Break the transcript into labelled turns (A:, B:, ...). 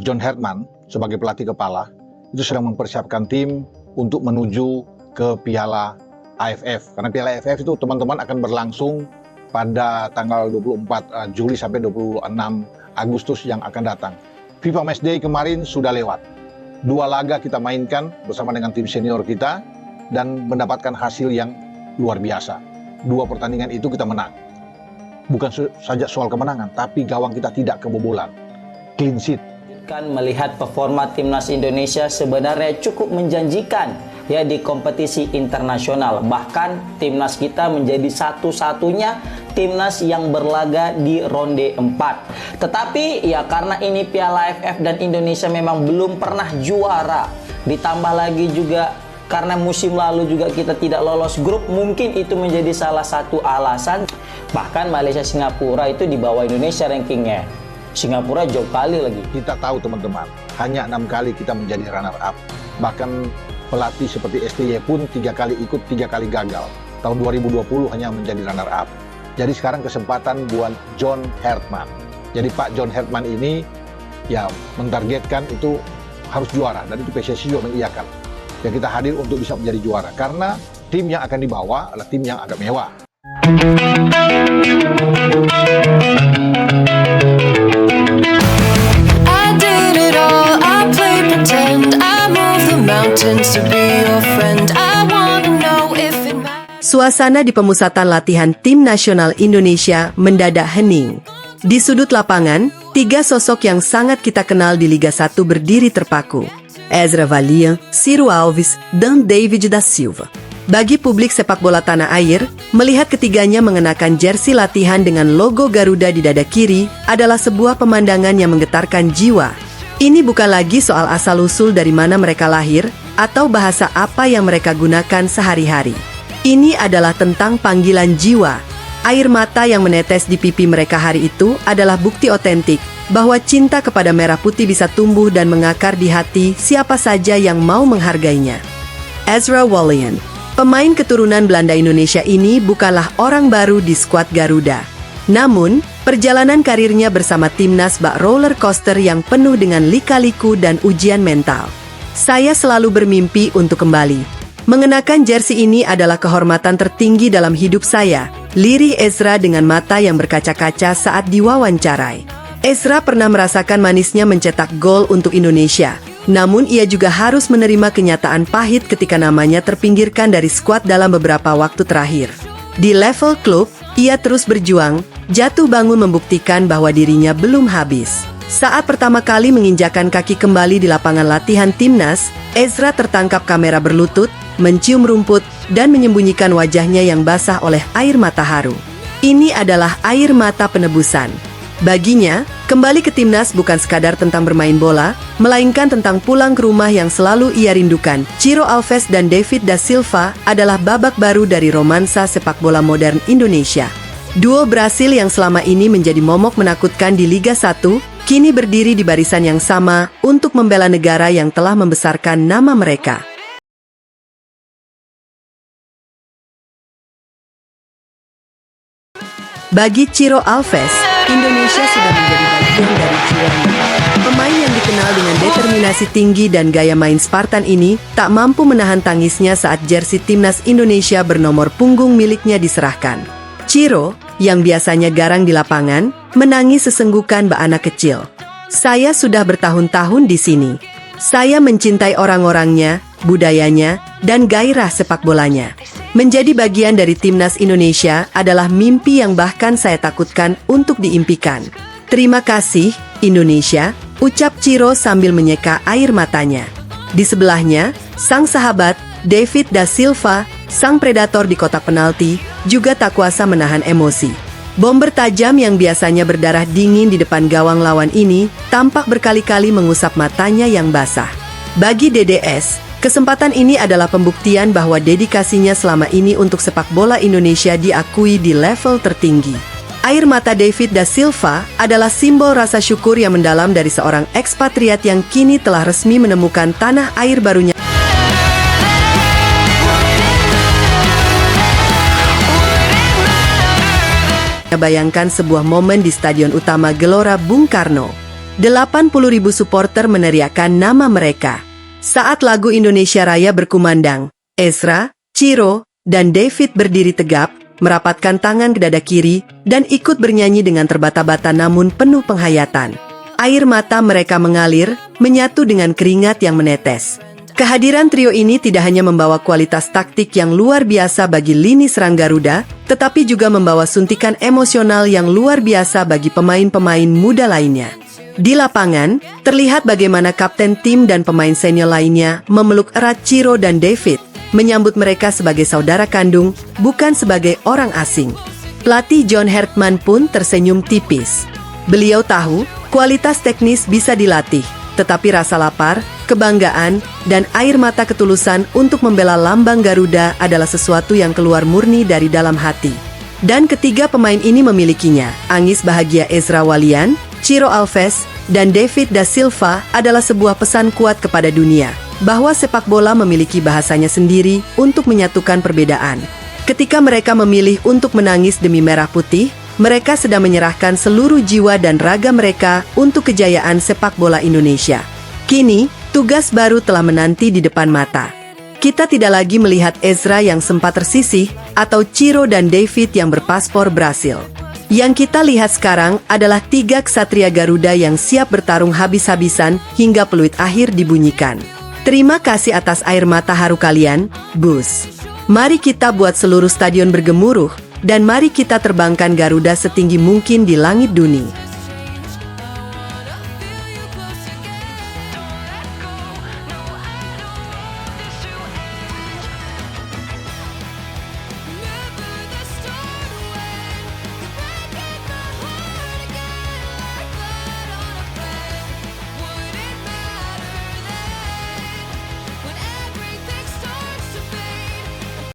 A: John Herdman sebagai pelatih kepala itu sedang mempersiapkan tim untuk menuju ke Piala AFF. Karena Piala AFF itu teman-teman akan berlangsung pada tanggal 24 Juli sampai 26 Agustus yang akan datang. FIFA Matchday kemarin sudah lewat. 2 laga kita mainkan bersama dengan tim senior kita dan mendapatkan hasil yang luar biasa. 2 pertandingan itu kita menang. Bukan saja soal kemenangan, tapi gawang kita tidak kebobolan. Clean sheet.
B: Melihat performa timnas Indonesia sebenarnya cukup menjanjikan ya di kompetisi internasional. Bahkan timnas kita menjadi satu-satunya timnas yang berlaga di ronde 4. Tetapi ya karena ini Piala AFF dan Indonesia memang belum pernah juara, ditambah lagi juga karena musim lalu juga kita tidak lolos grup, mungkin itu menjadi salah satu alasan. Bahkan Malaysia Singapura itu di bawah Indonesia rankingnya. Singapura jauh kali lagi.
A: Kita tahu teman-teman, hanya 6 kali kita menjadi runner up. Bahkan pelatih seperti STY pun 3 kali ikut, 3 kali gagal. Tahun 2020 hanya menjadi runner up. Jadi sekarang kesempatan buat John Herdman. Jadi Pak John Herdman ini ya mentargetkan itu harus juara, dan itu PSSI juga mengiyakan. Ya kita hadir untuk bisa menjadi juara karena tim yang akan dibawa adalah tim yang agak mewah.
C: Suasana di pemusatan latihan tim nasional Indonesia mendadak hening. Di sudut lapangan, 3 sosok yang sangat kita kenal di Liga 1 berdiri terpaku. Ezra Walian, Ciro Alves, dan David da Silva. Bagi publik sepak bola tanah air, melihat ketiganya mengenakan jersey latihan dengan logo Garuda di dada kiri adalah sebuah pemandangan yang menggetarkan jiwa. Ini bukan lagi soal asal-usul dari mana mereka lahir atau bahasa apa yang mereka gunakan sehari-hari. Ini adalah tentang panggilan jiwa. Air mata yang menetes di pipi mereka hari itu adalah bukti otentik bahwa cinta kepada merah putih bisa tumbuh dan mengakar di hati siapa saja yang mau menghargainya. Ezra Walian, pemain keturunan Belanda Indonesia ini bukanlah orang baru di skuad Garuda. Namun, perjalanan karirnya bersama timnas bak roller coaster yang penuh dengan lika-liku dan ujian mental. Saya selalu bermimpi untuk kembali. Mengenakan jersey ini adalah kehormatan tertinggi dalam hidup saya, lirih Ezra dengan mata yang berkaca-kaca saat diwawancarai. Ezra pernah merasakan manisnya mencetak gol untuk Indonesia, namun ia juga harus menerima kenyataan pahit ketika namanya terpinggirkan dari skuad dalam beberapa waktu terakhir. Di level klub, ia terus berjuang, jatuh bangun membuktikan bahwa dirinya belum habis. Saat pertama kali menginjakan kaki kembali di lapangan latihan timnas, Ezra tertangkap kamera berlutut, mencium rumput, dan menyembunyikan wajahnya yang basah oleh air mata haru. Ini adalah air mata penebusan. Baginya, kembali ke timnas bukan sekadar tentang bermain bola, melainkan tentang pulang ke rumah yang selalu ia rindukan. Ciro Alves dan David da Silva adalah babak baru dari romansa sepak bola modern Indonesia. Duo Brasil yang selama ini menjadi momok menakutkan di Liga 1, kini berdiri di barisan yang sama untuk membela negara yang telah membesarkan nama mereka. Bagi Ciro Alves, Indonesia sudah menjadi bagian dari jiwanya. Pemain yang dikenal dengan determinasi tinggi dan gaya main Spartan ini tak mampu menahan tangisnya saat jersey timnas Indonesia bernomor punggung miliknya diserahkan. Ciro, yang biasanya garang di lapangan, menangis sesenggukan bak anak kecil. Saya sudah bertahun-tahun di sini. Saya mencintai orang-orangnya, budayanya, dan gairah sepak bolanya. Menjadi bagian dari timnas Indonesia adalah mimpi yang bahkan saya takutkan untuk diimpikan. Terima kasih, Indonesia, ucap Ciro sambil menyeka air matanya. Di sebelahnya, sang sahabat, David da Silva, sang predator di kotak penalti, juga tak kuasa menahan emosi. Bomber tajam yang biasanya berdarah dingin di depan gawang lawan ini, tampak berkali-kali mengusap matanya yang basah. Bagi DDS, kesempatan ini adalah pembuktian bahwa dedikasinya selama ini untuk sepak bola Indonesia diakui di level tertinggi. Air mata David da Silva adalah simbol rasa syukur yang mendalam dari seorang ekspatriat yang kini telah resmi menemukan tanah air barunya. Bayangkan sebuah momen di Stadion Utama Gelora Bung Karno. 80.000 supporter meneriakkan nama mereka. Saat lagu Indonesia Raya berkumandang, Ezra, Ciro, dan David berdiri tegap, merapatkan tangan ke dada kiri, dan ikut bernyanyi dengan terbata-bata namun penuh penghayatan. Air mata mereka mengalir, menyatu dengan keringat yang menetes. Kehadiran trio ini tidak hanya membawa kualitas taktik yang luar biasa bagi lini serang Garuda, tetapi juga membawa suntikan emosional yang luar biasa bagi pemain-pemain muda lainnya. Di lapangan, terlihat bagaimana kapten tim dan pemain senior lainnya memeluk erat Ciro dan David, menyambut mereka sebagai saudara kandung, bukan sebagai orang asing. Pelatih John Hertman pun tersenyum tipis. Beliau tahu, kualitas teknis bisa dilatih, tetapi rasa lapar, kebanggaan, dan air mata ketulusan untuk membela lambang Garuda adalah sesuatu yang keluar murni dari dalam hati. Dan ketiga pemain ini memilikinya. Angis bahagia Ezra Walian, Ciro Alves, dan David da Silva adalah sebuah pesan kuat kepada dunia, bahwa sepak bola memiliki bahasanya sendiri untuk menyatukan perbedaan. Ketika mereka memilih untuk menangis demi merah putih, mereka sedang menyerahkan seluruh jiwa dan raga mereka untuk kejayaan sepak bola Indonesia. Kini, tugas baru telah menanti di depan mata. Kita tidak lagi melihat Ezra yang sempat tersisih, atau Ciro dan David yang berpaspor Brasil. Yang kita lihat sekarang adalah 3 ksatria Garuda yang siap bertarung habis-habisan hingga peluit akhir dibunyikan. Terima kasih atas air mata haru kalian, Bus. Mari kita buat seluruh stadion bergemuruh, dan mari kita terbangkan Garuda setinggi mungkin di langit duni.